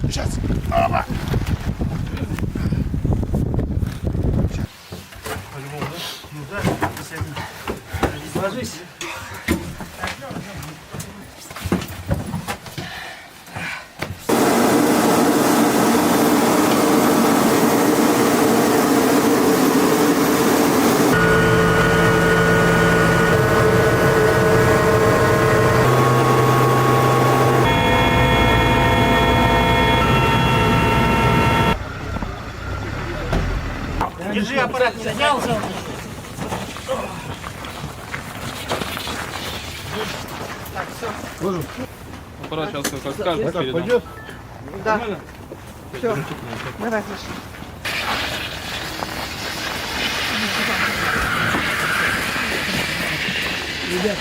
Сейчас. Оба. По-любому, да? Ну да, ложись. Держи аппарат, не снял. Так, все. Аппарат сейчас как скажет, Так, пойдет? Да. Все. Давай, Саша. Ребят,